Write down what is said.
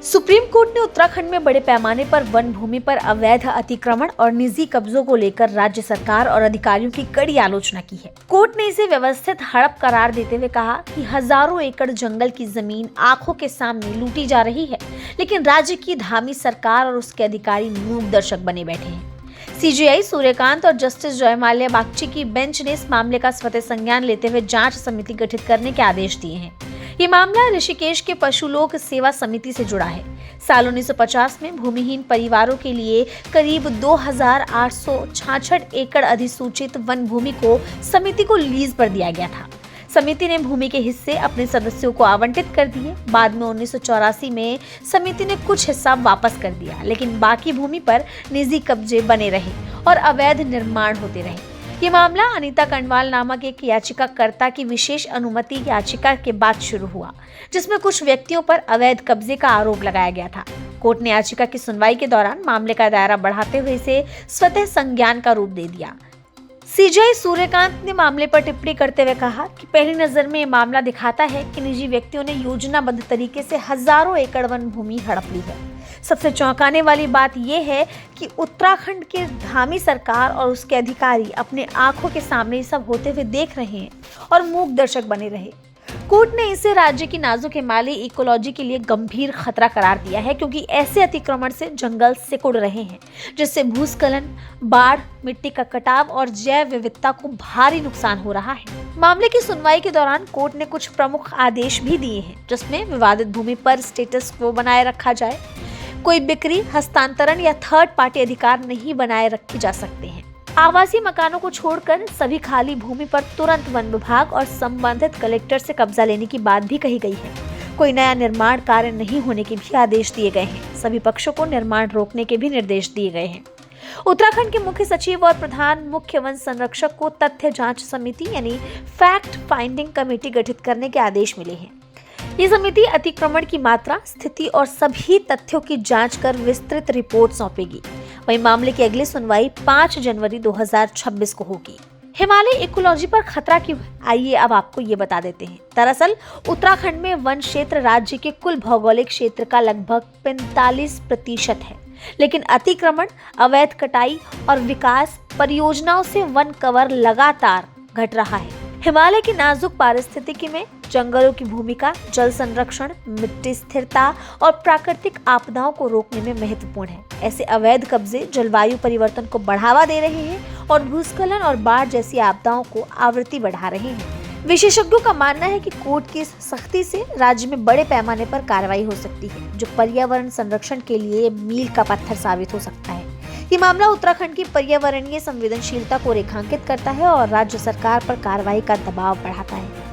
Supreme court ने उत्तराखंड में बड़े पैमाने पर वन भूमि पर अवैध अतिक्रमण और निजी कब्जों को लेकर राज्य सरकार और अधिकारियों की कड़ी आलोचना की है। कोर्ट ने इसे व्यवस्थित हड़प करार देते हुए कहा कि हजारों एकड़ जंगल की जमीन आंखों के सामने लूटी जा रही है, लेकिन राज्य की धामी सरकार और उसके अधिकारी मूक दर्शक बने बैठे हैं। सीजेआई सूर्यकांत और जस्टिस जयमाल्या बागची की बेंच ने इस मामले का स्वतः संज्ञान लेते हुए जांच समिति गठित करने के आदेश दिए हैं। ये मामला ऋषिकेश के पशु लोक सेवा समिति से जुड़ा है। साल 1950 में भूमिहीन परिवारों के लिए करीब 2866 एकड़ अधिसूचित वन भूमि को समिति को लीज पर दिया गया था। समिति ने भूमि के हिस्से अपने सदस्यों को आवंटित कर दिए। बाद में 1984 में समिति ने कुछ हिस्सा वापस कर दिया, लेकिन बाकी भूमि पर निजी कब्जे बने रहे और अवैध निर्माण होते रहे। ये मामला अनीता कंडवाल नामक एक याचिकाकर्ता की विशेष अनुमति याचिका के बाद शुरू हुआ, जिसमें कुछ व्यक्तियों पर अवैध कब्जे का आरोप लगाया गया था। कोर्ट ने याचिका की सुनवाई के दौरान मामले का दायरा बढ़ाते हुए इसे स्वतः संज्ञान का रूप दे दिया। सीजेआई सूर्यकांत ने मामले पर टिप्पणी करते हुए कहा कि पहली नजर में ये मामला दिखाता है कि निजी व्यक्तियों ने योजनाबद्ध तरीके से हजारों एकड़ वन भूमि हड़प ली है। सबसे चौंकाने वाली बात यह है कि उत्तराखंड की धामी सरकार और उसके अधिकारी अपने आंखों के सामने ये सब होते हुए देख रहे हैं और मूक दर्शक बने रहे। कोर्ट ने इसे राज्य की नाजुक हिमालयी इकोलॉजी के लिए गंभीर खतरा करार दिया है, क्योंकि ऐसे अतिक्रमण से जंगल सिकुड़ रहे हैं, जिससे भूस्खलन, बाढ़, मिट्टी का कटाव और जैव विविधता को भारी नुकसान हो रहा है। मामले की सुनवाई के दौरान कोर्ट ने कुछ प्रमुख आदेश भी दिए हैं, जिसमें विवादित भूमि पर स्टेटस क्वो बनाए रखा जाए, कोई बिक्री, हस्तांतरण या थर्ड पार्टी अधिकार नहीं बनाए रखे जा सकते हैं। आवासीय मकानों को छोड़कर सभी खाली भूमि पर तुरंत वन विभाग और संबंधित कलेक्टर से कब्जा लेने की बात भी कही गई है। कोई नया निर्माण कार्य नहीं होने के भी आदेश दिए गए हैं। सभी पक्षों को निर्माण रोकने के भी निर्देश दिए गए हैं। उत्तराखंड के मुख्य सचिव और प्रधान मुख्य वन संरक्षक को तथ्य जांच समिति यानी फैक्ट फाइंडिंग कमेटी गठित करने के आदेश मिले हैं। ये समिति अतिक्रमण की मात्रा, स्थिति और सभी तथ्यों की जांच कर विस्तृत रिपोर्ट सौंपेगी। वहीं मामले की अगली सुनवाई 5 जनवरी 2026 को होगी। हिमालय इकोलॉजी पर खतरा क्यों है? आइए अब आपको ये बता देते हैं। दरअसल उत्तराखंड में वन क्षेत्र राज्य के कुल भौगोलिक क्षेत्र का लगभग 45% है, लेकिन अतिक्रमण, अवैध कटाई और विकास परियोजनाओं से वन कवर लगातार घट रहा है। हिमालय की नाजुक पारिस्थितिकी में जंगलों की भूमिका जल संरक्षण, मिट्टी स्थिरता और प्राकृतिक आपदाओं को रोकने में महत्वपूर्ण है। ऐसे अवैध कब्जे जलवायु परिवर्तन को बढ़ावा दे रहे हैं और भूस्खलन और बाढ़ जैसी आपदाओं को आवृत्ति बढ़ा रहे हैं। विशेषज्ञों का मानना है कि कोर्ट की सख्ती से राज्य में बड़े पैमाने पर कार्रवाई हो सकती है, जो पर्यावरण संरक्षण के लिए मील का पत्थर साबित हो सकता है। ये मामला उत्तराखंड की पर्यावरणीय संवेदनशीलता को रेखांकित करता है और राज्य सरकार पर कार्रवाई का दबाव बढ़ाता है।